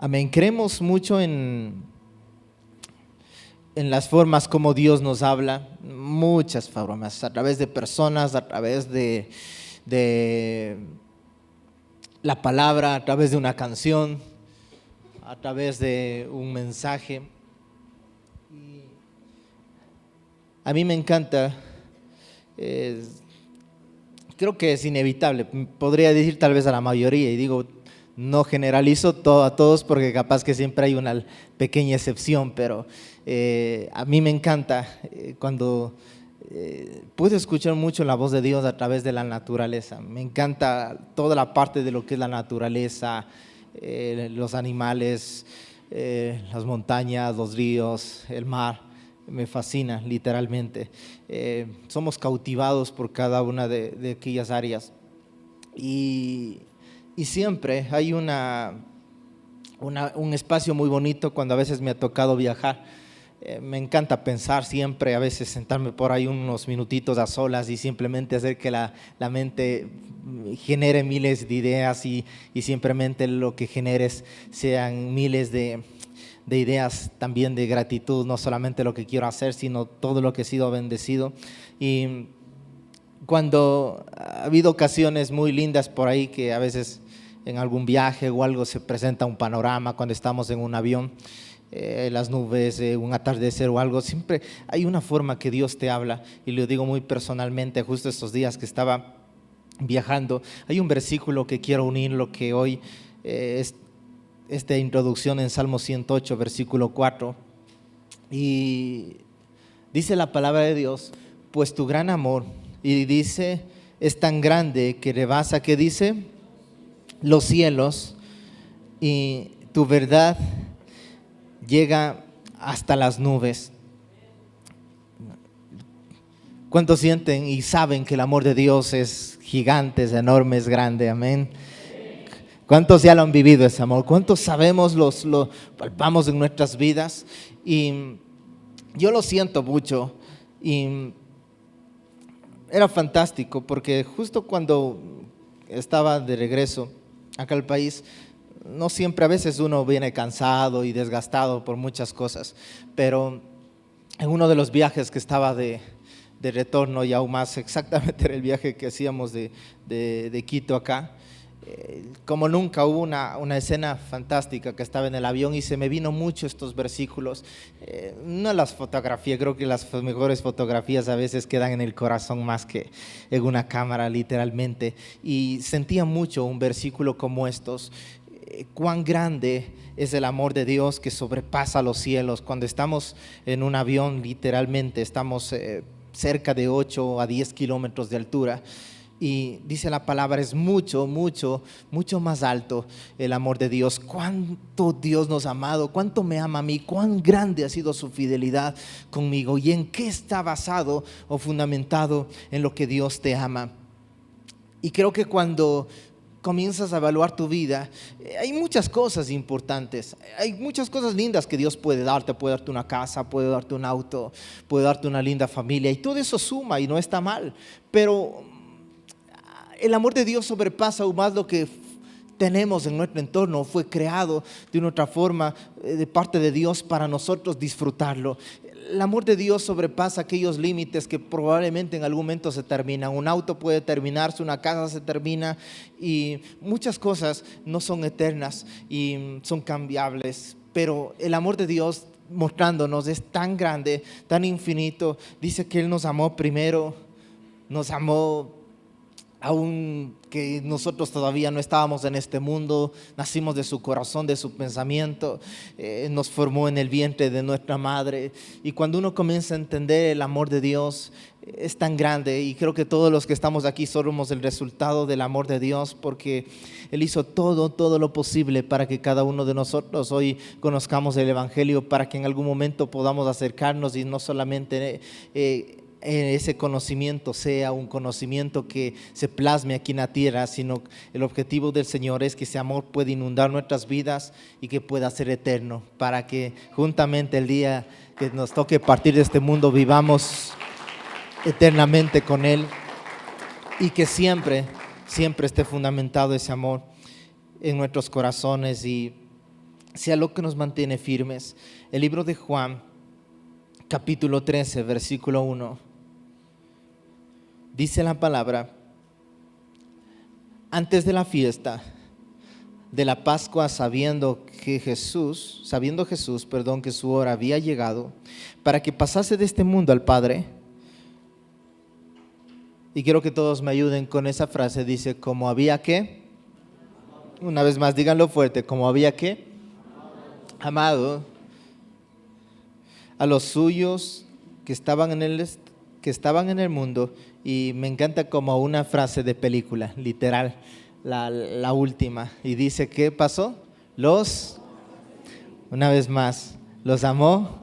Amén. Creemos mucho en las formas como Dios nos habla, muchas formas, a través de personas, a través de la palabra, a través de una canción, a través de un mensaje. Y a mí me encanta, creo que es inevitable, podría decir tal vez a la mayoría, y digo, no generalizo a todos porque capaz que siempre hay una pequeña excepción, pero a mí me encanta cuando puedo escuchar mucho la voz de Dios a través de la naturaleza. Me encanta toda la parte de lo que es la naturaleza, los animales, las montañas, los ríos, el mar. Me fascina literalmente. Somos cautivados por cada una de aquellas áreas y siempre hay un espacio muy bonito cuando a veces me ha tocado viajar. Me encanta pensar siempre, a veces sentarme por ahí unos minutitos a solas y simplemente hacer que la mente genere miles de ideas y simplemente lo que generes sean miles de ideas también de gratitud, no solamente lo que quiero hacer, sino todo lo que he sido bendecido. Y cuando ha habido ocasiones muy lindas por ahí que a veces en algún viaje o algo se presenta un panorama cuando estamos en un avión, las nubes, un atardecer o algo, siempre hay una forma que Dios te habla, y lo digo muy personalmente. Justo estos días que estaba viajando, hay un versículo que quiero unir lo que hoy es esta introducción en Salmo 108, versículo 4, y dice la palabra de Dios: pues tu gran amor, y dice, es tan grande que rebasa, ¿qué dice? Los cielos, y tu verdad llega hasta las nubes. ¿Cuántos sienten y saben que el amor de Dios es gigante, es enorme, es grande? Amén. ¿Cuántos ya lo han vivido ese amor? ¿Cuántos sabemos, lo palpamos en nuestras vidas? Y yo lo siento mucho, y era fantástico porque justo cuando estaba de regreso acá al país, no siempre, a veces uno viene cansado y desgastado por muchas cosas, pero en uno de los viajes que estaba de retorno, y aún más exactamente era el viaje que hacíamos de Quito acá, como nunca hubo una escena fantástica que estaba en el avión y se me vino mucho estos versículos. No las fotografías, creo que las mejores fotografías a veces quedan en el corazón más que en una cámara, literalmente, y sentía mucho un versículo como estos. Cuán grande es el amor de Dios que sobrepasa los cielos. Cuando estamos en un avión, literalmente estamos cerca de 8 a 10 kilómetros de altura, y dice la palabra, es mucho, mucho, mucho más alto el amor de Dios. Cuánto Dios nos ha amado, cuánto me ama a mí, cuán grande ha sido su fidelidad conmigo, y en qué está basado o fundamentado en lo que Dios te ama. Y creo que cuando comienzas a evaluar tu vida, hay muchas cosas importantes, hay muchas cosas lindas que Dios puede darte una casa, puede darte un auto, puede darte una linda familia, y todo eso suma y no está mal, pero el amor de Dios sobrepasa aún más lo que tenemos en nuestro entorno. Fue creado de una otra forma de parte de Dios para nosotros disfrutarlo. El amor de Dios sobrepasa aquellos límites que probablemente en algún momento se terminan. Un auto puede terminarse, una casa se termina, y muchas cosas no son eternas y son cambiables, pero el amor de Dios mostrándonos es tan grande, tan infinito. Dice que Él nos amó primero, nos amó aun que nosotros todavía no estábamos en este mundo, nacimos de su corazón, de su pensamiento, nos formó en el vientre de nuestra madre. Y cuando uno comienza a entender el amor de Dios, es tan grande, y creo que todos los que estamos aquí somos el resultado del amor de Dios, porque Él hizo todo lo posible para que cada uno de nosotros hoy conozcamos el Evangelio, para que en algún momento podamos acercarnos y no solamente ese conocimiento sea un conocimiento que se plasme aquí en la tierra, sino el objetivo del Señor es que ese amor pueda inundar nuestras vidas y que pueda ser eterno, para que juntamente el día que nos toque partir de este mundo vivamos eternamente con Él, y que siempre esté fundamentado ese amor en nuestros corazones. Y sea lo que nos mantiene firmes. El libro de Juan, capítulo 13, versículo 1, dice la palabra: antes de la fiesta de la Pascua, sabiendo Jesús, que su hora había llegado para que pasase de este mundo al Padre. Y quiero que todos me ayuden con esa frase. Dice: como había que, una vez más, díganlo fuerte, como había que, amado a los suyos que estaban en el mundo. Y me encanta como una frase de película, literal, la última. Y dice: ¿qué pasó? Una vez más, los amó.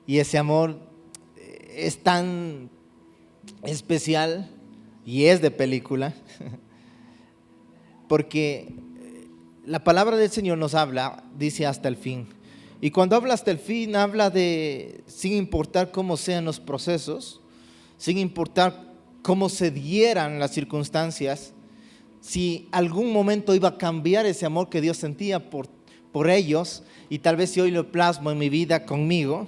Y ese amor es tan especial y es de película, porque la palabra del Señor nos habla, dice hasta el fin. Y cuando habla hasta el fin, habla de sin importar cómo sean los procesos, sin importar cómo se dieran las circunstancias, si algún momento iba a cambiar ese amor que Dios sentía por ellos, y tal vez si hoy lo plasmo en mi vida conmigo,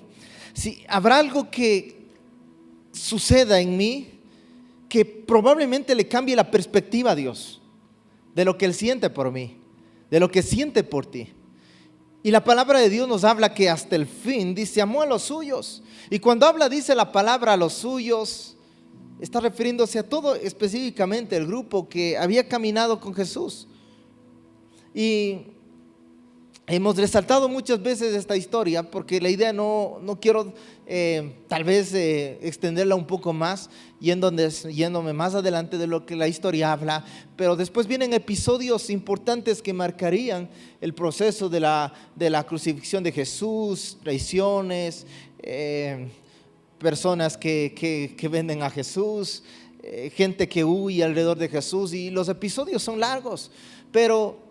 si habrá algo que suceda en mí que probablemente le cambie la perspectiva a Dios de lo que Él siente por mí, de lo que siente por ti. Y la palabra de Dios nos habla que hasta el fin, dice, amó a los suyos. Y cuando habla, dice la palabra a los suyos, está refiriéndose a todo, específicamente el grupo que había caminado con Jesús. Y hemos resaltado muchas veces esta historia porque la idea no quiero tal vez extenderla un poco más, yéndome más adelante de lo que la historia habla, pero después vienen episodios importantes que marcarían el proceso de la crucifixión de Jesús, traiciones, personas que venden a Jesús, gente que huye alrededor de Jesús, y los episodios son largos, pero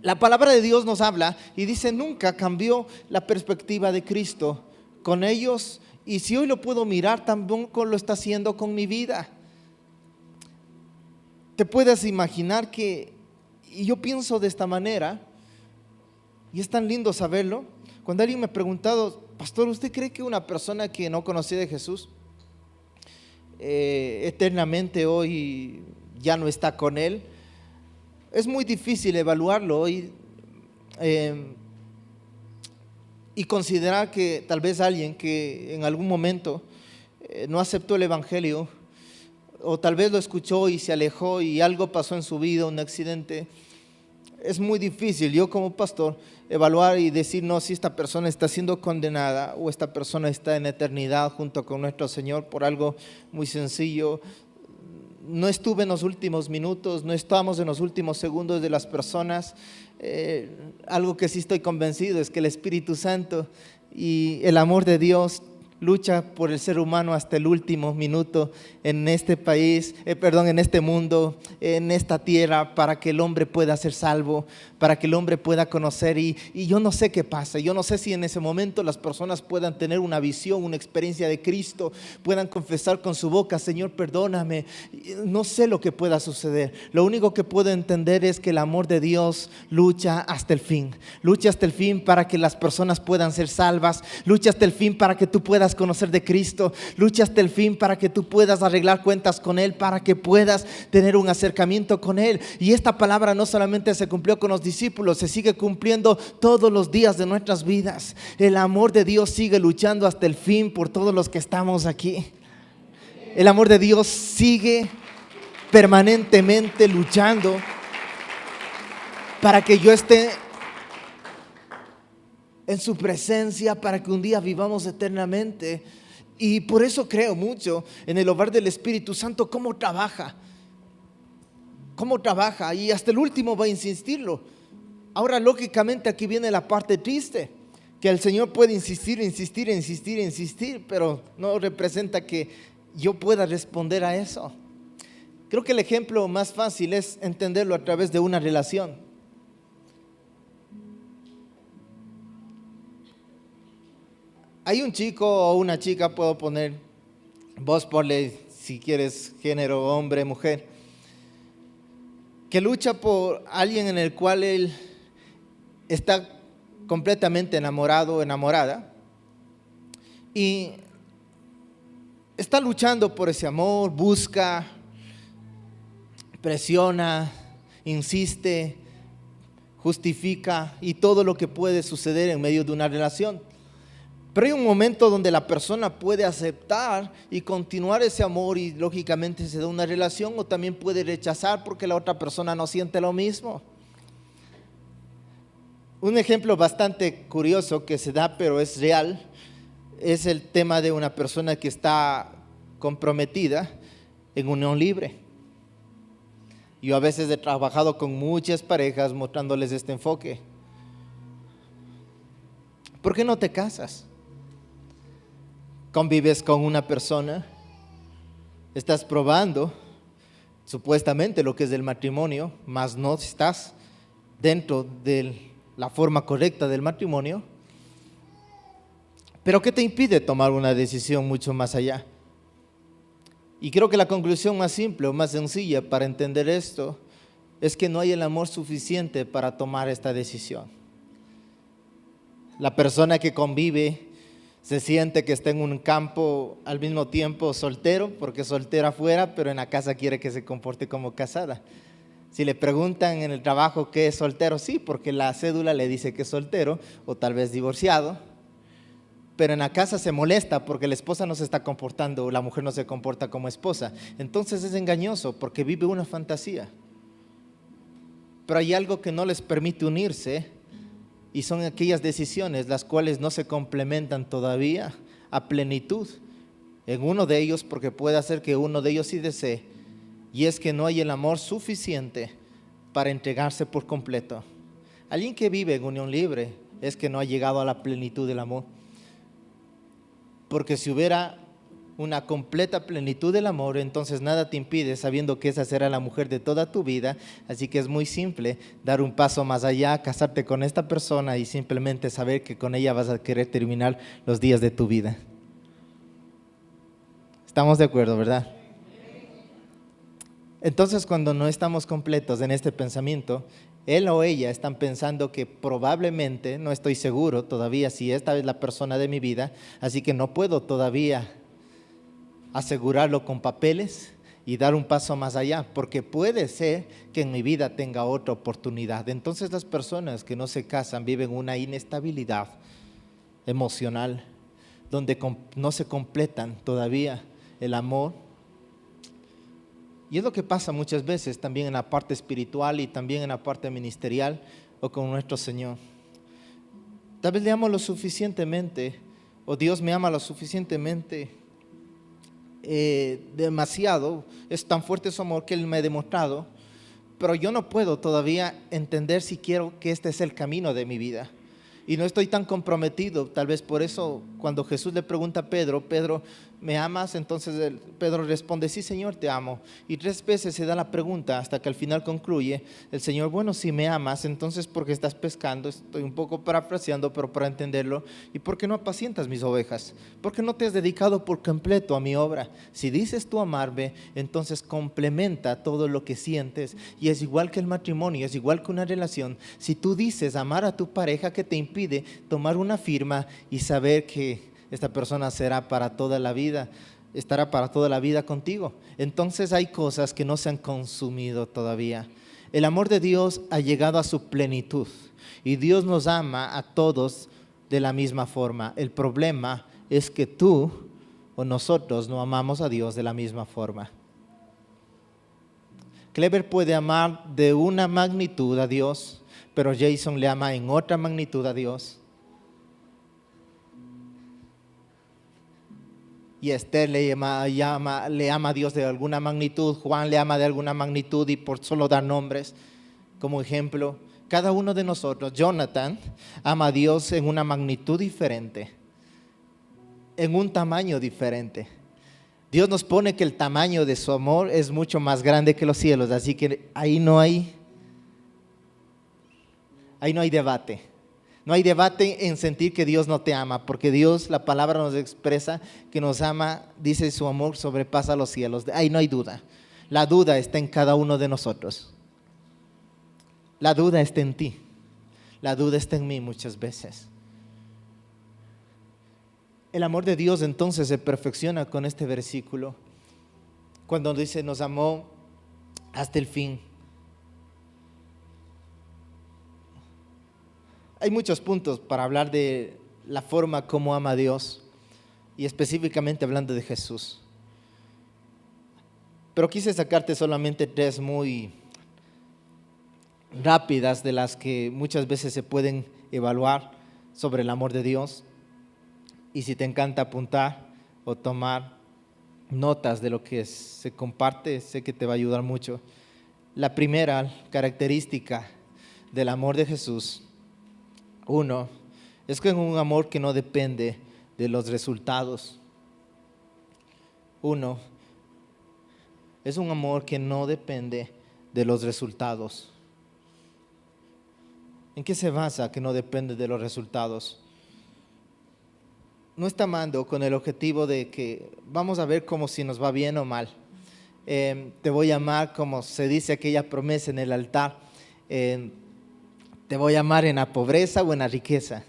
la palabra de Dios nos habla y dice: nunca cambió la perspectiva de Cristo con ellos, y si hoy lo puedo mirar, tampoco lo está haciendo con mi vida. Te puedes imaginar y yo pienso de esta manera, y es tan lindo saberlo. Cuando alguien me ha preguntado: pastor, ¿usted cree que una persona que no conocía de Jesús eternamente hoy ya no está con Él? Es muy difícil evaluarlo hoy y considerar que tal vez alguien que en algún momento no aceptó el Evangelio, o tal vez lo escuchó y se alejó y algo pasó en su vida, un accidente. Es muy difícil yo como pastor evaluar y decir: no, si esta persona está siendo condenada o esta persona está en eternidad junto con nuestro Señor, por algo muy sencillo. No estuve en los últimos minutos, no estamos en los últimos segundos de las personas. Algo que sí estoy convencido es que el Espíritu Santo y el amor de Dios lucha por el ser humano hasta el último minuto en este país, en este mundo, en esta tierra, para que el hombre pueda ser salvo, para que el hombre pueda conocer. Y yo no sé qué pasa, yo no sé si en ese momento las personas puedan tener una visión, una experiencia de Cristo, puedan confesar con su boca: Señor, perdóname. No sé lo que pueda suceder. Lo único que puedo entender es que el amor de Dios lucha hasta el fin para que las personas puedan ser salvas, lucha hasta el fin para que tú puedas conocer de Cristo, lucha hasta el fin para que tú puedas arreglar cuentas con Él, para que puedas tener un acercamiento con Él. Y esta palabra no solamente se cumplió con los discípulos, se sigue cumpliendo todos los días de nuestras vidas. El amor de Dios sigue luchando hasta el fin por todos los que estamos aquí. El amor de Dios sigue permanentemente luchando para que yo esté en su presencia, para que un día vivamos eternamente. Y por eso creo mucho en el obrar del Espíritu Santo, cómo trabaja, y hasta el último va a insistirlo. Ahora, lógicamente, aquí viene la parte triste, que el Señor puede insistir, pero no representa que yo pueda responder a eso. Creo que el ejemplo más fácil es entenderlo a través de una relación. Hay un chico o una chica, puedo poner, vos ponle si quieres género, hombre, mujer, que lucha por alguien en el cual él está completamente enamorado o enamorada y está luchando por ese amor, busca, presiona, insiste, justifica y todo lo que puede suceder en medio de una relación. Pero hay un momento donde la persona puede aceptar y continuar ese amor y lógicamente se da una relación, o también puede rechazar porque la otra persona no siente lo mismo. Un ejemplo bastante curioso que se da, pero es real, es el tema de una persona que está comprometida en unión libre. Yo a veces he trabajado con muchas parejas mostrándoles este enfoque. ¿Por qué no te casas? Convives con una persona, estás probando supuestamente lo que es el matrimonio, mas no estás dentro de la forma correcta del matrimonio. Pero ¿qué te impide tomar una decisión mucho más allá? Y creo que la conclusión más simple o más sencilla para entender esto es que no hay el amor suficiente para tomar esta decisión. La persona que convive se siente que está en un campo al mismo tiempo soltero, porque es soltera afuera, pero en la casa quiere que se comporte como casada. Si le preguntan en el trabajo qué es soltero, sí, porque la cédula le dice que es soltero o tal vez divorciado, pero en la casa se molesta porque la esposa no se está comportando o la mujer no se comporta como esposa. Entonces es engañoso porque vive una fantasía. Pero hay algo que no les permite unirse y son aquellas decisiones las cuales no se complementan todavía a plenitud en uno de ellos, porque puede hacer que uno de ellos sí desee, y es que no hay el amor suficiente para entregarse por completo. Alguien que vive en unión libre es que no ha llegado a la plenitud del amor, porque si hubiera una completa plenitud del amor, entonces nada te impide, sabiendo que esa será la mujer de toda tu vida. Así que es muy simple dar un paso más allá, casarte con esta persona y simplemente saber que con ella vas a querer terminar los días de tu vida. ¿Estamos de acuerdo, verdad? Entonces, cuando no estamos completos en este pensamiento, él o ella están pensando que probablemente, no estoy seguro todavía si esta es la persona de mi vida, así que no puedo todavía asegurarlo con papeles y dar un paso más allá, porque puede ser que en mi vida tenga otra oportunidad. Entonces las personas que no se casan viven una inestabilidad emocional, donde no se completan todavía el amor. Y es lo que pasa muchas veces también en la parte espiritual y también en la parte ministerial o con nuestro Señor. Tal vez le amo lo suficientemente, o Dios me ama lo suficientemente, demasiado, es tan fuerte su amor que Él me ha demostrado, pero yo no puedo todavía entender si quiero que este es el camino de mi vida. Y no estoy tan comprometido, tal vez por eso cuando Jesús le pregunta a Pedro, Pedro, ¿me amas? Entonces Pedro responde, sí Señor, te amo. Y 3 veces se da la pregunta hasta que al final concluye el Señor, bueno, si me amas, entonces ¿por qué estás pescando? Estoy un poco parafraseando, pero para entenderlo. ¿Y por qué no apacientas mis ovejas? ¿Por qué no te has dedicado por completo a mi obra? Si dices tú amarme, entonces complementa todo lo que sientes. Y es igual que el matrimonio, es igual que una relación. Si tú dices amar a tu pareja, ¿qué te impide tomar una firma y saber que esta persona será para toda la vida, estará para toda la vida contigo? Entonces hay cosas que no se han consumido todavía. El amor de Dios ha llegado a su plenitud y Dios nos ama a todos de la misma forma. El problema es que tú o nosotros no amamos a Dios de la misma forma. Clever puede amar de una magnitud a Dios, pero Jason le ama en otra magnitud a Dios. Y Esther le ama a Dios de alguna magnitud, Juan le ama de alguna magnitud, y por solo dar nombres como ejemplo, cada uno de nosotros, Jonathan, ama a Dios en una magnitud diferente, en un tamaño diferente. Dios nos pone que el tamaño de su amor es mucho más grande que los cielos, así que ahí no hay debate. No hay debate en sentir que Dios no te ama, porque Dios, la palabra nos expresa que nos ama, dice su amor sobrepasa los cielos. Ahí no hay duda. La duda está en cada uno de nosotros. La duda está en ti. la duda está en mí muchas veces. El amor de Dios entonces se perfecciona con este versículo, cuando dice nos amó hasta el fin. Hay muchos puntos para hablar de la forma como ama a Dios y específicamente hablando de Jesús. Pero quise sacarte solamente 3 muy rápidas de las que muchas veces se pueden evaluar sobre el amor de Dios. Y si te encanta apuntar o tomar notas de lo que se comparte, sé que te va a ayudar mucho. La primera característica del amor de Jesús, 1, es que es un amor que no depende de los resultados. 1, es un amor que no depende de los resultados. ¿En qué se basa que no depende de los resultados? No está amando con el objetivo de que vamos a ver como si nos va bien o mal. Te voy a amar como se dice aquella promesa en el altar. Te voy a amar en la pobreza o en la riqueza.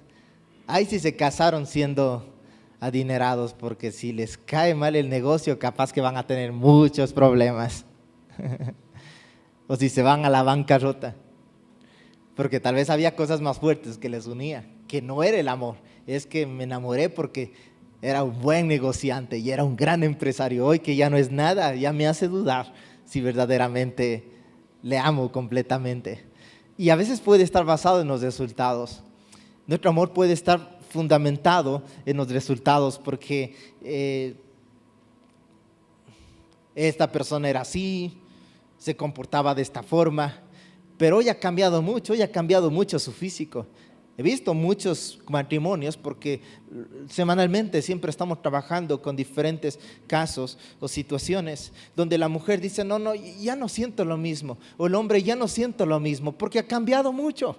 Ay, si se casaron siendo adinerados, porque si les cae mal el negocio, capaz que van a tener muchos problemas. O si se van a la bancarrota. Porque tal vez había cosas más fuertes que les unía, que no era el amor. Es que me enamoré porque era un buen negociante y era un gran empresario. Hoy que ya no es nada, ya me hace dudar si verdaderamente le amo completamente. Y a veces puede estar basado en los resultados. Nuestro amor puede estar fundamentado en los resultados porque esta persona era así, se comportaba de esta forma, pero hoy ha cambiado mucho su físico. He visto muchos matrimonios porque semanalmente siempre estamos trabajando con diferentes casos o situaciones donde la mujer dice, no, ya no siento lo mismo, o el hombre ya no siento lo mismo porque ha cambiado mucho.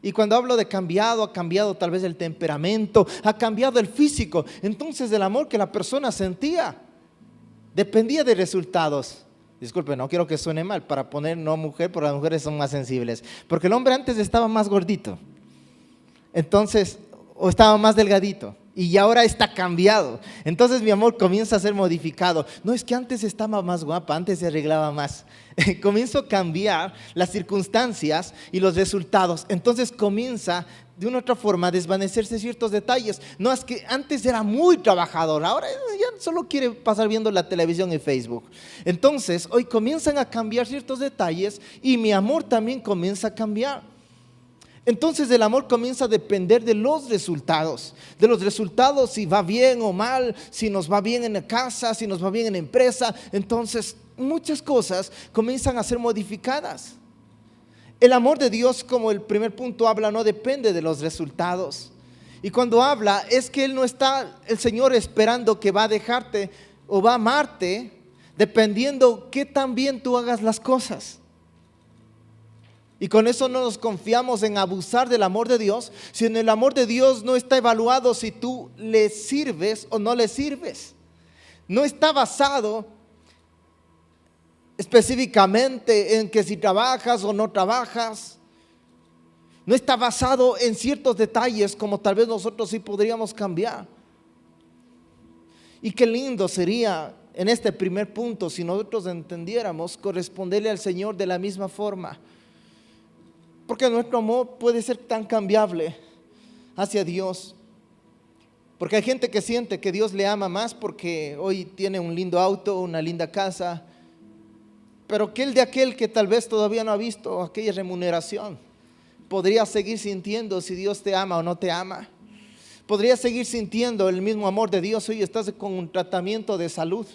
Y cuando hablo de cambiado, ha cambiado tal vez el temperamento, ha cambiado el físico. Entonces el amor que la persona sentía dependía de resultados. Disculpe, no quiero que suene mal para poner no mujer, porque las mujeres son más sensibles. Porque el hombre antes estaba más gordito. Entonces, o estaba más delgadito y ahora está cambiado. Entonces mi amor comienza a ser modificado. No es que antes estaba más guapa, antes se arreglaba más. Comienzo a cambiar las circunstancias y los resultados. Entonces comienza de una otra forma a desvanecerse ciertos detalles. No, es que antes era muy trabajador, ahora ya solo quiere pasar viendo la televisión y Facebook. Entonces hoy comienzan a cambiar ciertos detalles y mi amor también comienza a cambiar. Entonces el amor comienza a depender de los resultados, si va bien o mal, si nos va bien en la casa, si nos va bien en la empresa. Entonces muchas cosas comienzan a ser modificadas. El amor de Dios, como el primer punto habla, no depende de los resultados. Y cuando habla es que Él no está, el Señor, esperando que va a dejarte o va a amarte dependiendo qué tan bien tú hagas las cosas. Y con eso no nos confiamos en abusar del amor de Dios, sino el amor de Dios no está evaluado si tú le sirves o no le sirves. No está basado específicamente en que si trabajas o no trabajas. No está basado en ciertos detalles como tal vez nosotros sí podríamos cambiar. Y qué lindo sería en este primer punto si nosotros entendiéramos corresponderle al Señor de la misma forma. Porque nuestro amor puede ser tan cambiable hacia Dios. Porque hay gente que siente que Dios le ama más porque hoy tiene un lindo auto, una linda casa. Pero de aquel que tal vez todavía no ha visto aquella remuneración, podría seguir sintiendo si Dios te ama o no te ama. Podría seguir sintiendo el mismo amor de Dios. Hoy estás con un tratamiento de salud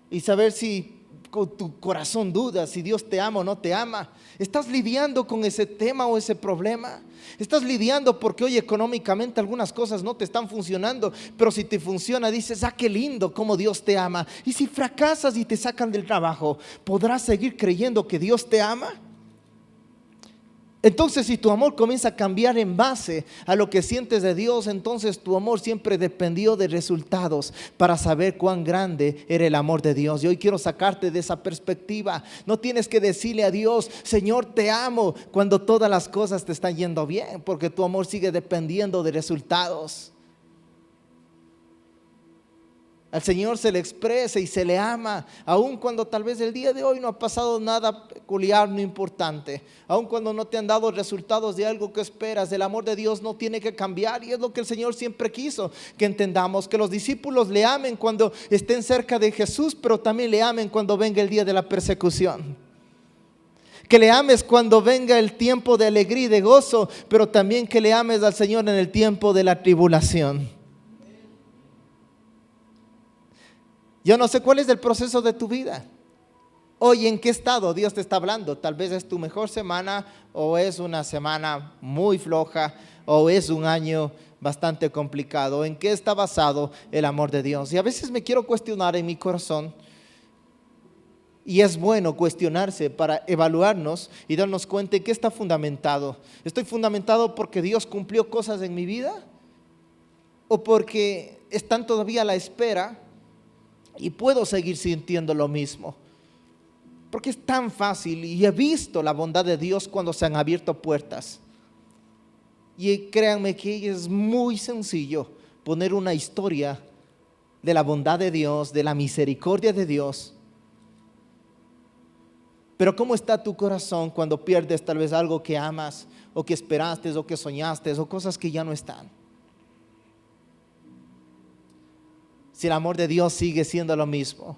y saber si con tu corazón duda si Dios te ama o no te ama. Estás lidiando con ese tema o ese problema. Estás lidiando porque hoy económicamente algunas cosas no te están funcionando, pero si te funciona dices, qué lindo cómo Dios te ama. Y si fracasas y te sacan del trabajo, ¿podrás seguir creyendo que Dios te ama? Entonces, si tu amor comienza a cambiar en base a lo que sientes de Dios, entonces tu amor siempre dependió de resultados para saber cuán grande era el amor de Dios. Y hoy quiero sacarte de esa perspectiva. No tienes que decirle a Dios, Señor, te amo, cuando todas las cosas te están yendo bien, porque tu amor sigue dependiendo de resultados. Al Señor se le expresa y se le ama, aun cuando tal vez el día de hoy no ha pasado nada peculiar ni importante, aun cuando no te han dado resultados de algo que esperas. El amor de Dios no tiene que cambiar, y es lo que el Señor siempre quiso que entendamos, que los discípulos le amen cuando estén cerca de Jesús, pero también le amen cuando venga el día de la persecución. Que le ames cuando venga el tiempo de alegría y de gozo, pero también que le ames al Señor en el tiempo de la tribulación. Yo no sé cuál es el proceso de tu vida. Hoy, ¿en qué estado Dios te está hablando? Tal vez es tu mejor semana, o es una semana muy floja, o es un año bastante complicado. ¿En qué está basado el amor de Dios? Y a veces me quiero cuestionar en mi corazón. Y es bueno cuestionarse para evaluarnos y darnos cuenta en qué está fundamentado. ¿Estoy fundamentado porque Dios cumplió cosas en mi vida? ¿O porque están todavía a la espera y puedo seguir sintiendo lo mismo? Porque es tan fácil, y he visto la bondad de Dios cuando se han abierto puertas. Y créanme que es muy sencillo poner una historia de la bondad de Dios, de la misericordia de Dios. Pero ¿cómo está tu corazón cuando pierdes tal vez algo que amas, o que esperaste, o que soñaste, o cosas que ya no están? Si el amor de Dios sigue siendo lo mismo,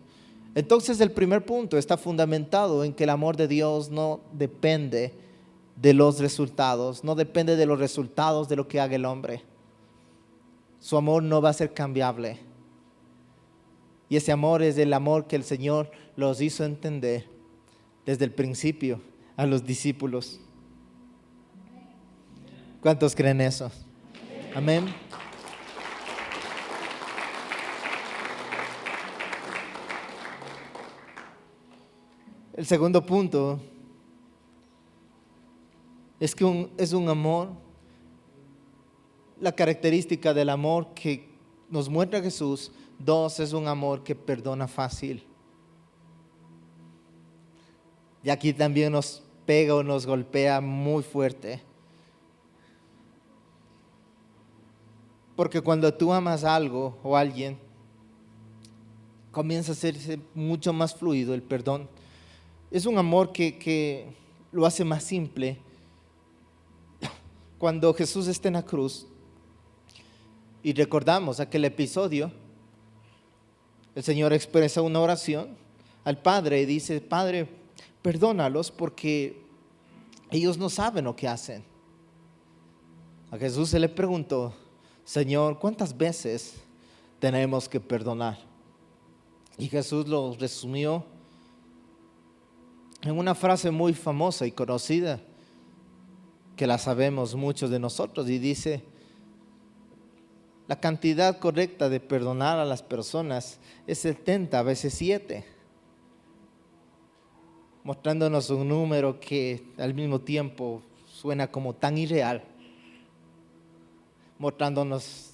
entonces el primer punto está fundamentado en que el amor de Dios no depende de los resultados, no depende de los resultados de lo que haga el hombre. Su amor no va a ser cambiable. Y ese amor es el amor que el Señor los hizo entender desde el principio a los discípulos. ¿Cuántos creen eso? Amén. El segundo punto es que es un amor, la característica del amor que nos muestra Jesús. Dos, es un amor que perdona fácil. Y aquí también nos pega o nos golpea muy fuerte. Porque cuando tú amas algo o a alguien, comienza a hacerse mucho más fluido el perdón. Es un amor que lo hace más simple. Cuando Jesús está en la cruz y recordamos aquel episodio, el Señor expresa una oración al Padre y dice: Padre, perdónalos porque ellos no saben lo que hacen. A Jesús se le preguntó: Señor, ¿cuántas veces tenemos que perdonar? Y Jesús lo resumió en una frase muy famosa y conocida, que la sabemos muchos de nosotros, y dice: la cantidad correcta de perdonar a las personas es 70 veces 7, mostrándonos un número que al mismo tiempo suena como tan irreal, mostrándonos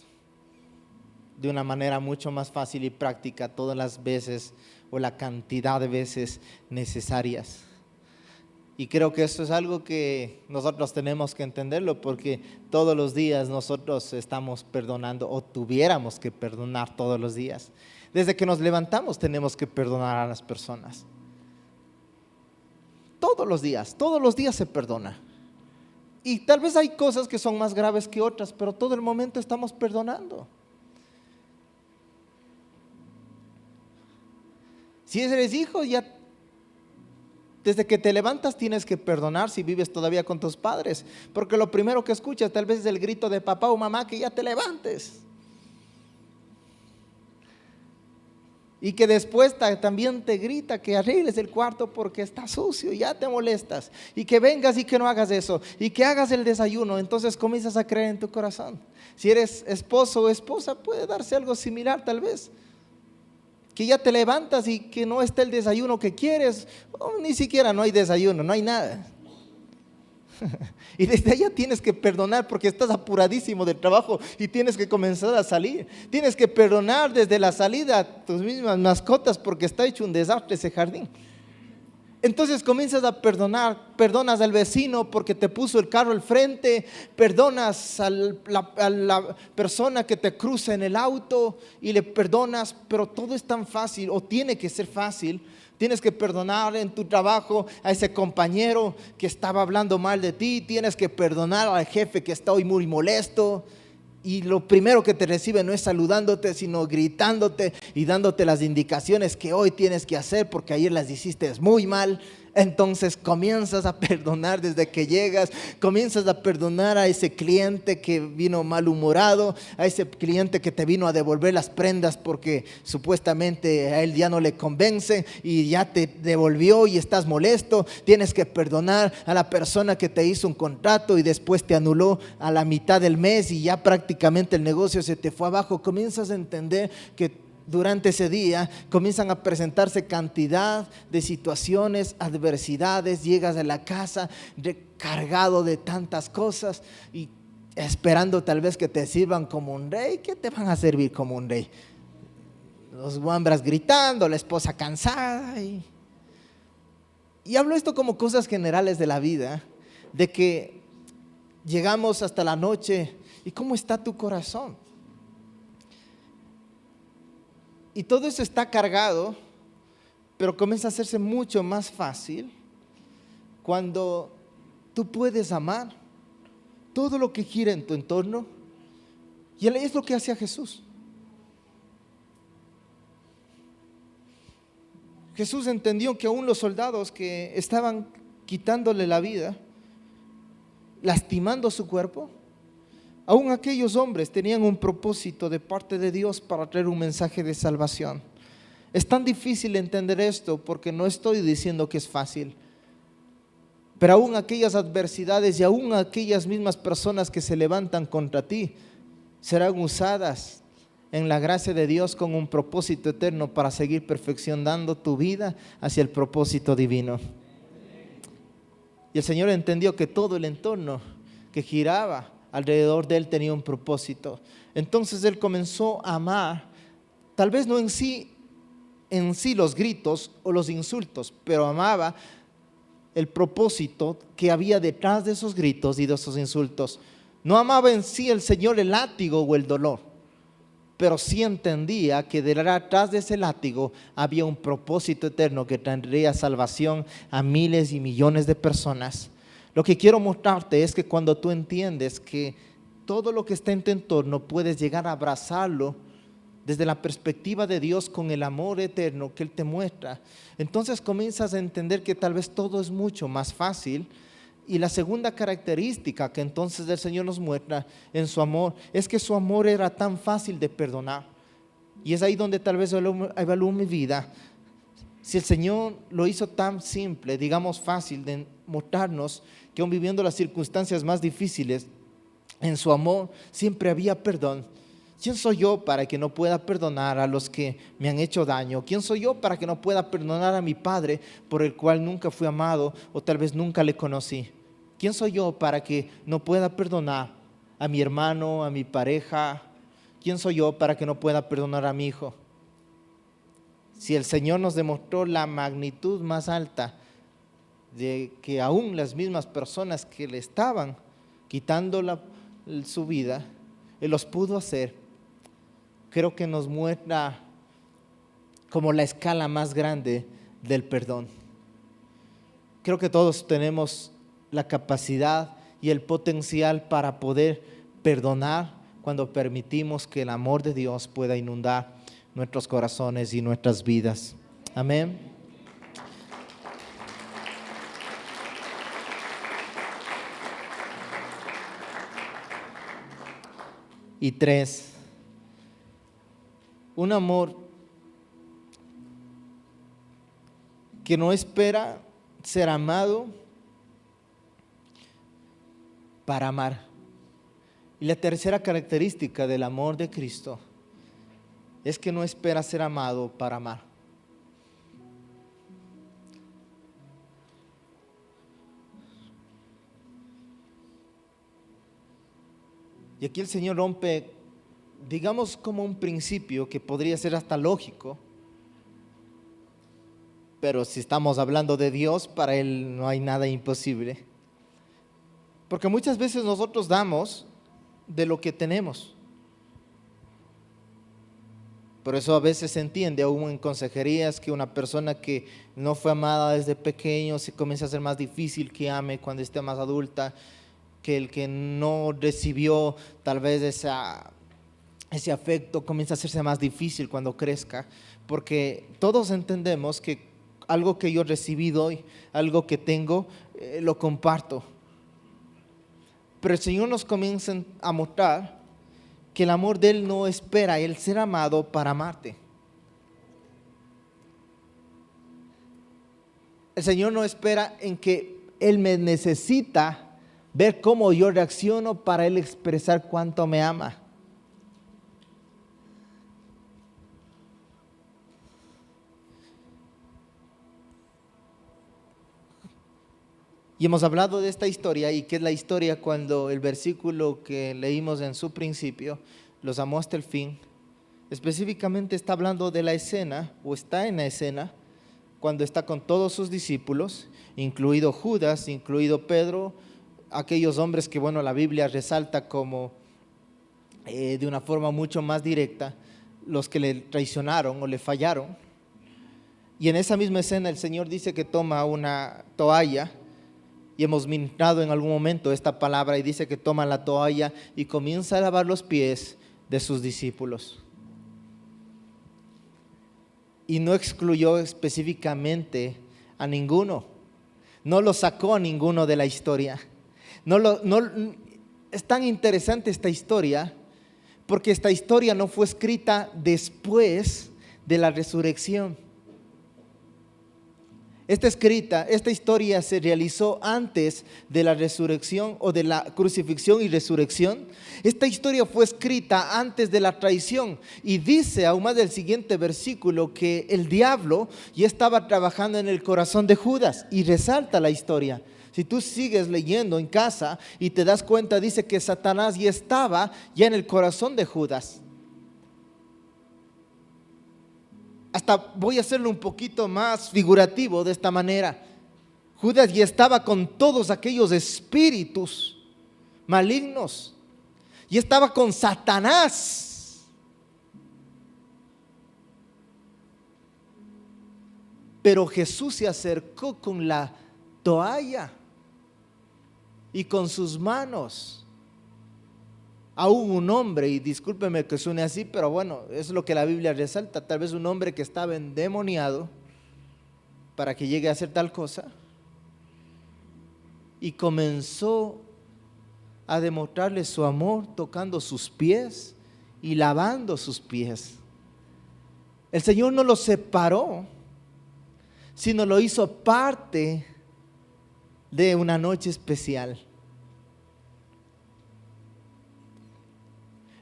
de una manera mucho más fácil y práctica todas las veces o la cantidad de veces necesarias. Y creo que eso es algo que nosotros tenemos que entenderlo, porque todos los días nosotros estamos perdonando, o tuviéramos que perdonar todos los días. Desde que nos levantamos tenemos que perdonar a las personas. Todos los días se perdona. Y tal vez hay cosas que son más graves que otras, pero todo el momento estamos perdonando. Si eres hijo, ya desde que te levantas tienes que perdonar si vives todavía con tus padres, porque lo primero que escuchas tal vez es el grito de papá o mamá que ya te levantes. Y que después también te grita que arregles el cuarto porque está sucio, ya te molestas. Y que vengas y que no hagas eso, y que hagas el desayuno. Entonces comienzas a creer en tu corazón. Si eres esposo o esposa, puede darse algo similar tal vez. Que ya te levantas y que no está el desayuno que quieres, o ni siquiera no hay desayuno, no hay nada. Y desde allá tienes que perdonar porque estás apuradísimo del trabajo y tienes que comenzar a salir. Tienes que perdonar desde la salida a tus mismas mascotas porque está hecho un desastre ese jardín. Entonces comienzas a perdonar, perdonas al vecino porque te puso el carro al frente, perdonas a la persona que te cruza en el auto y le perdonas, pero todo es tan fácil o tiene que ser fácil. Tienes que perdonar en tu trabajo a ese compañero que estaba hablando mal de ti, tienes que perdonar al jefe que está hoy muy molesto. Y lo primero que te recibe no es saludándote, sino gritándote y dándote las indicaciones que hoy tienes que hacer porque ayer las hiciste muy mal. Entonces comienzas a perdonar desde que llegas, comienzas a perdonar a ese cliente que vino malhumorado, a ese cliente que te vino a devolver las prendas porque supuestamente a él ya no le convence y ya te devolvió y estás molesto. Tienes que perdonar a la persona que te hizo un contrato y después te anuló a la mitad del mes y ya prácticamente el negocio se te fue abajo. Comienzas a entender que durante ese día comienzan a presentarse cantidad de situaciones, adversidades. Llegas a la casa cargado de tantas cosas y esperando tal vez que te sirvan como un rey. ¿Qué te van a servir como un rey? Los guambras gritando, la esposa cansada. Y hablo esto como cosas generales de la vida, de que llegamos hasta la noche y ¿cómo está tu corazón? Y todo eso está cargado, pero comienza a hacerse mucho más fácil cuando tú puedes amar todo lo que gira en tu entorno. Y es lo que hacía Jesús. Jesús entendió que aún los soldados que estaban quitándole la vida, lastimando su cuerpo, aún aquellos hombres tenían un propósito de parte de Dios para traer un mensaje de salvación. Es tan difícil entender esto porque no estoy diciendo que es fácil, pero aún aquellas adversidades y aún aquellas mismas personas que se levantan contra ti serán usadas en la gracia de Dios con un propósito eterno para seguir perfeccionando tu vida hacia el propósito divino. Y el Señor entendió que todo el entorno que giraba alrededor de él tenía un propósito. Entonces él comenzó a amar, tal vez no en sí los gritos o los insultos, pero amaba el propósito que había detrás de esos gritos y de esos insultos. No amaba en sí el Señor el látigo o el dolor, pero sí entendía que detrás de ese látigo había un propósito eterno que traería salvación a miles y millones de personas. Lo que quiero mostrarte es que cuando tú entiendes que todo lo que está en tu entorno puedes llegar a abrazarlo desde la perspectiva de Dios con el amor eterno que Él te muestra, entonces comienzas a entender que tal vez todo es mucho más fácil. Y la segunda característica que entonces el Señor nos muestra en su amor es que su amor era tan fácil de perdonar. Y es ahí donde tal vez evalúo mi vida. Si el Señor lo hizo tan simple, digamos fácil, de mostrarnos que aun viviendo las circunstancias más difíciles, en su amor siempre había perdón. ¿Quién soy yo para que no pueda perdonar a los que me han hecho daño? ¿Quién soy yo para que no pueda perdonar a mi padre por el cual nunca fui amado o tal vez nunca le conocí? ¿Quién soy yo para que no pueda perdonar a mi hermano, a mi pareja? ¿Quién soy yo para que no pueda perdonar a mi hijo? Si el Señor nos demostró la magnitud más alta de que aún las mismas personas que le estaban quitando su vida, Él los pudo hacer, creo que nos muestra como la escala más grande del perdón. Creo que todos tenemos la capacidad y el potencial para poder perdonar cuando permitimos que el amor de Dios pueda inundar nuestros corazones y nuestras vidas. Amén. Y 3, un amor que no espera ser amado para amar. Y la tercera característica del amor de Cristo es que no espera ser amado para amar. Y aquí el Señor rompe, digamos, como un principio que podría ser hasta lógico, pero si estamos hablando de Dios, para Él no hay nada imposible. Porque muchas veces nosotros damos de lo que tenemos. Por eso a veces se entiende, aún en consejerías, que una persona que no fue amada desde pequeño se comienza a ser más difícil que ame cuando esté más adulta, que el que no recibió tal vez ese afecto comienza a hacerse más difícil cuando crezca, porque todos entendemos que algo que yo recibí hoy, algo que tengo, lo comparto. Pero el Señor nos comienza a mostrar que el amor de Él no espera el ser amado para amarte. El Señor no espera en que Él me necesita ver cómo yo reacciono para Él expresar cuánto me ama. Y hemos hablado de esta historia, y que es la historia cuando el versículo que leímos en su principio, los amó hasta el fin. Específicamente está hablando de la escena, o está en la escena, cuando está con todos sus discípulos, incluido Judas, incluido Pedro, aquellos hombres que, bueno, la Biblia resalta como de una forma mucho más directa, los que le traicionaron o le fallaron. Y en esa misma escena el Señor dice que toma una toalla, y hemos ministrado en algún momento esta palabra, y dice que toma la toalla y comienza a lavar los pies de sus discípulos. Y no excluyó específicamente a ninguno, no lo sacó a ninguno de la historia. Es tan interesante esta historia, porque esta historia no fue escrita después de la resurrección. Esta historia se realizó antes de la resurrección, o de la crucifixión y resurrección. Esta historia fue escrita antes de la traición, y dice aún más del siguiente versículo que el diablo ya estaba trabajando en el corazón de Judas, y resalta la historia. Si tú sigues leyendo en casa y te das cuenta, dice que Satanás ya estaba en el corazón de Judas. Hasta voy a hacerlo un poquito más figurativo de esta manera. Judas ya estaba con todos aquellos espíritus malignos, y estaba con Satanás. Pero Jesús se acercó con la toalla y con sus manos. Aún un hombre, y discúlpeme que suene así, pero bueno, es lo que la Biblia resalta, tal vez un hombre que estaba endemoniado para que llegue a hacer tal cosa, y comenzó a demostrarle su amor tocando sus pies y lavando sus pies. El Señor no lo separó, sino lo hizo parte de una noche especial.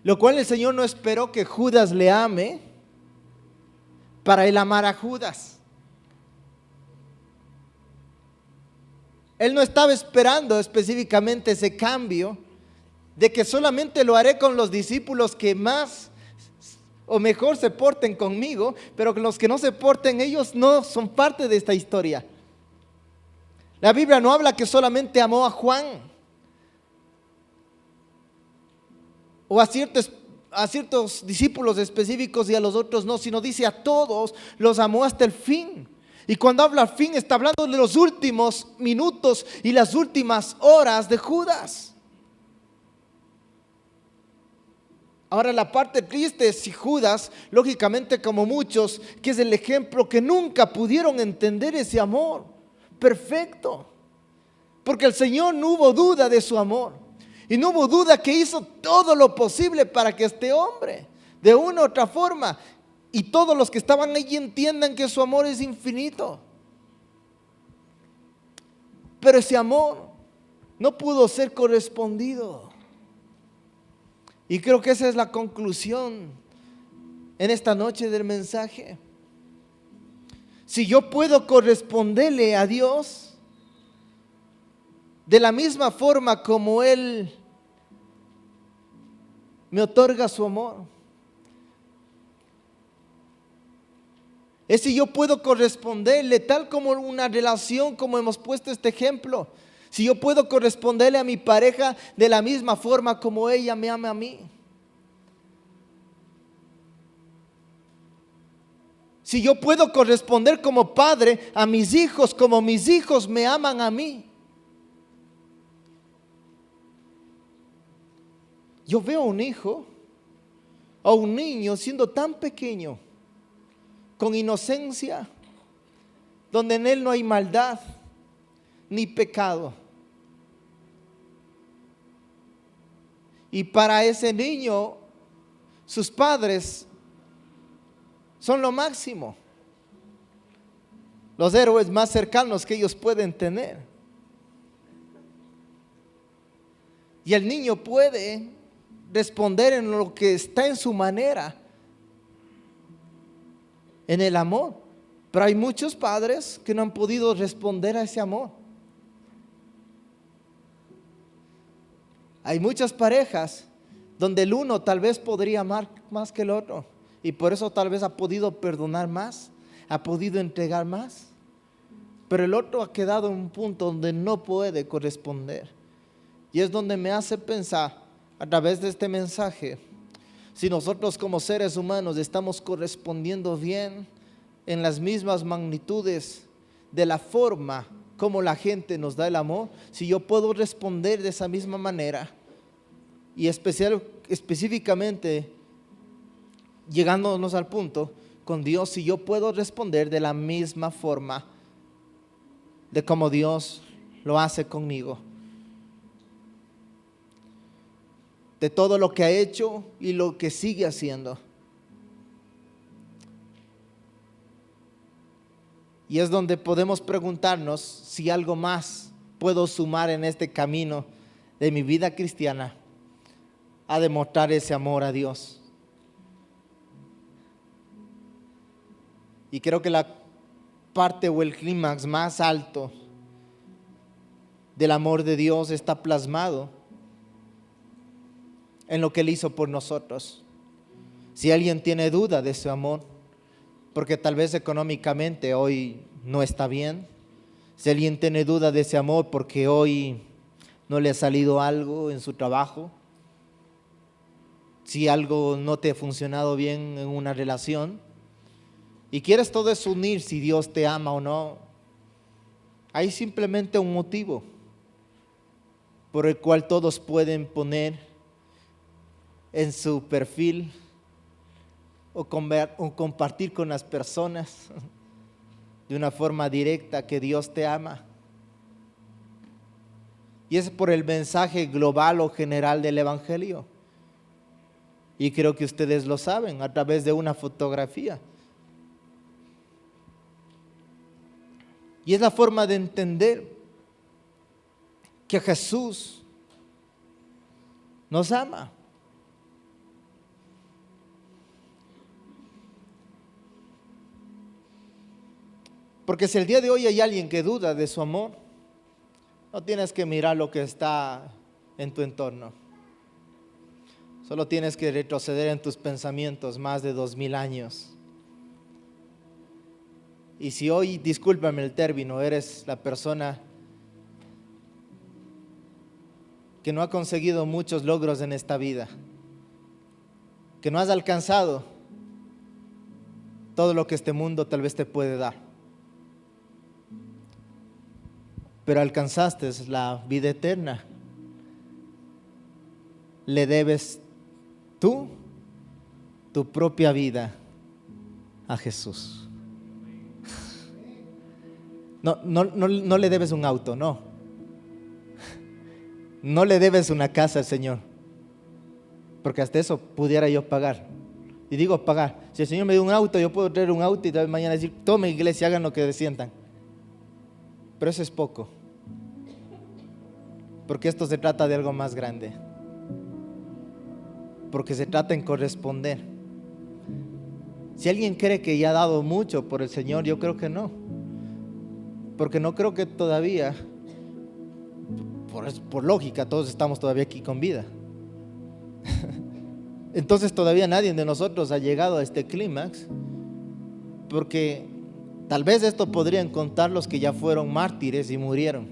Lo cual el Señor no esperó que Judas le ame para Él amar a Judas. Él no estaba esperando específicamente ese cambio de que solamente lo haré con los discípulos que más o mejor se porten conmigo, pero que los que no se porten, ellos no son parte de esta historia. La Biblia no habla que solamente amó a Juan o a ciertos discípulos específicos y a los otros no, sino dice a todos los amó hasta el fin. Y cuando habla fin, está hablando de los últimos minutos y las últimas horas de Judas. Ahora, la parte triste es si Judas, lógicamente como muchos, que es el ejemplo, que nunca pudieron entender ese amor perfecto, porque el Señor no hubo duda de su amor. Y no hubo duda que hizo todo lo posible para que este hombre, de una u otra forma, y todos los que estaban allí entiendan que su amor es infinito. Pero ese amor no pudo ser correspondido. Y creo que esa es la conclusión en esta noche del mensaje. Si yo puedo corresponderle a Dios de la misma forma como Él me otorga su amor. Es si yo puedo corresponderle, tal como una relación, como hemos puesto este ejemplo. Si yo puedo corresponderle a mi pareja de la misma forma como ella me ama a mí. Si yo puedo corresponder como padre a mis hijos como mis hijos me aman a mí. Yo veo a un hijo o un niño siendo tan pequeño, con inocencia, donde en él no hay maldad ni pecado. Y para ese niño, sus padres son lo máximo, los héroes más cercanos que ellos pueden tener. Y el niño puede responder en lo que está en su manera, en el amor. Pero hay muchos padres que no han podido responder a ese amor. Hay muchas parejas donde el uno tal vez podría amar más que el otro y por eso tal vez ha podido perdonar más, ha podido entregar más, pero el otro ha quedado en un punto donde no puede corresponder. Y es donde me hace pensar a través de este mensaje, si nosotros como seres humanos estamos correspondiendo bien en las mismas magnitudes de la forma como la gente nos da el amor, si yo puedo responder de esa misma manera y específicamente llegándonos al punto con Dios, si yo puedo responder de la misma forma de como Dios lo hace conmigo, de todo lo que ha hecho y lo que sigue haciendo. Y es donde podemos preguntarnos si algo más puedo sumar en este camino de mi vida cristiana a demostrar ese amor a Dios. Y creo que la parte o el clímax más alto del amor de Dios está plasmado en lo que Él hizo por nosotros. Si alguien tiene duda de ese amor, porque tal vez económicamente hoy no está bien, si alguien tiene duda de ese amor porque hoy no le ha salido algo en su trabajo, si algo no te ha funcionado bien en una relación y quieres todo eso unir, si Dios te ama o no, hay simplemente un motivo por el cual todos pueden poner en su perfil o compartir con las personas de una forma directa que Dios te ama. Y es por el mensaje global o general del Evangelio. Y creo que ustedes lo saben a través de una fotografía. Y es la forma de entender que Jesús nos ama. Porque si el día de hoy hay alguien que duda de su amor, no tienes que mirar lo que está en tu entorno. Solo tienes que retroceder en tus pensamientos más de 2000 años. Y si hoy, discúlpame el término, eres la persona que no ha conseguido muchos logros en esta vida, que no has alcanzado todo lo que este mundo tal vez te puede dar, pero alcanzaste la vida eterna, le debes tú tu propia vida a Jesús. No le debes un auto, no. No le debes una casa al Señor, porque hasta eso pudiera yo pagar. Y digo pagar, si el Señor me dio un auto, yo puedo traer un auto y tal vez mañana decir, tome iglesia, hagan lo que sientan. Pero eso es poco, porque esto se trata de algo más grande, porque se trata en corresponder. Si alguien cree que ya ha dado mucho por el Señor, yo creo que no, porque no creo que todavía, por lógica, todos estamos todavía aquí con vida. Entonces todavía nadie de nosotros ha llegado a este clímax, porque tal vez esto podrían contar los que ya fueron mártires y murieron.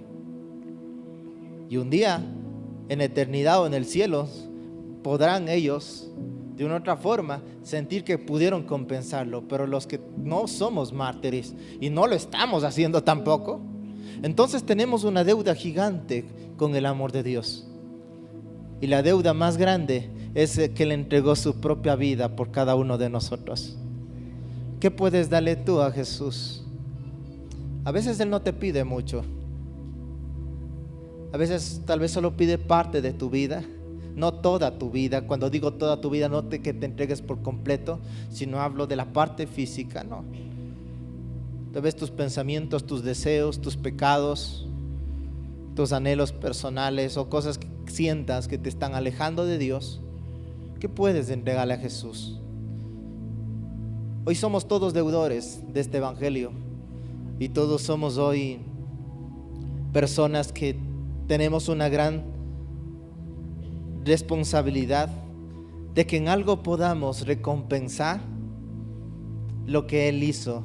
Y un día, en eternidad o en el cielo, podrán ellos, de una u otra forma, sentir que pudieron compensarlo. Pero los que no somos mártires y no lo estamos haciendo tampoco, entonces tenemos una deuda gigante con el amor de Dios. Y la deuda más grande es que Él entregó su propia vida por cada uno de nosotros. ¿Qué puedes darle tú a Jesús? A veces Él no te pide mucho. A veces tal vez solo pide parte de tu vida, no toda tu vida. Cuando digo toda tu vida, no que te entregues por completo, sino hablo de la parte física, ¿no? Tal vez tus pensamientos, tus deseos, tus pecados, tus anhelos personales o cosas que sientas que te están alejando de Dios. ¿Qué puedes entregarle a Jesús? Hoy somos todos deudores de este evangelio y todos somos hoy personas que tenemos una gran responsabilidad de que en algo podamos recompensar lo que Él hizo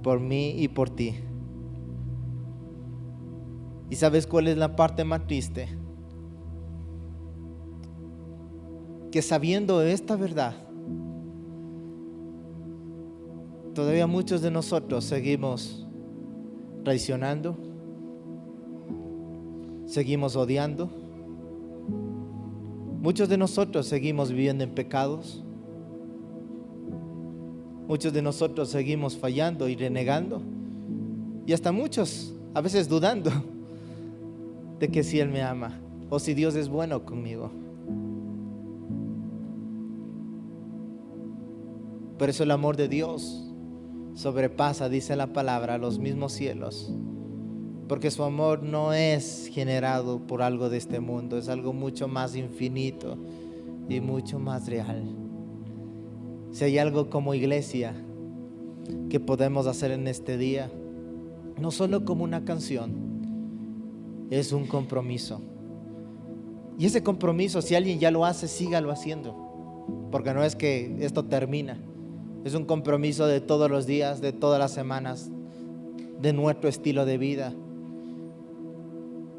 por mí y por ti. ¿Y sabes cuál es la parte más triste? Que sabiendo esta verdad, todavía muchos de nosotros seguimos traicionando, seguimos odiando, muchos de nosotros seguimos viviendo en pecados, muchos de nosotros seguimos fallando y renegando, y hasta muchos a veces dudando de que si Él me ama o si Dios es bueno conmigo. Por eso el amor de Dios sobrepasa, dice la palabra, los mismos cielos, porque su amor no es generado por algo de este mundo, es algo mucho más infinito y mucho más real. Si hay algo como iglesia que podemos hacer en este día, no solo como una canción, es un compromiso. Y ese compromiso, si alguien ya lo hace, sígalo haciendo, porque no es que esto termina. Es un compromiso de todos los días, de todas las semanas, de nuestro estilo de vida,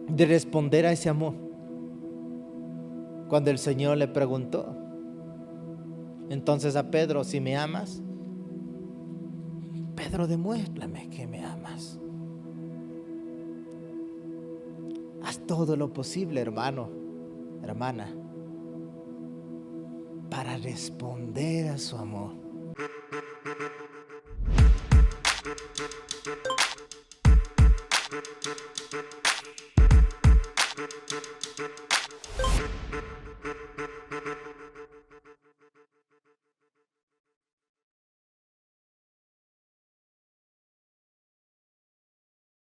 de responder a ese amor. Cuando el Señor le preguntó entonces a Pedro, si me amas, Pedro, demuéstrame que me amas. Haz todo lo posible, hermano, hermana, para responder a su amor.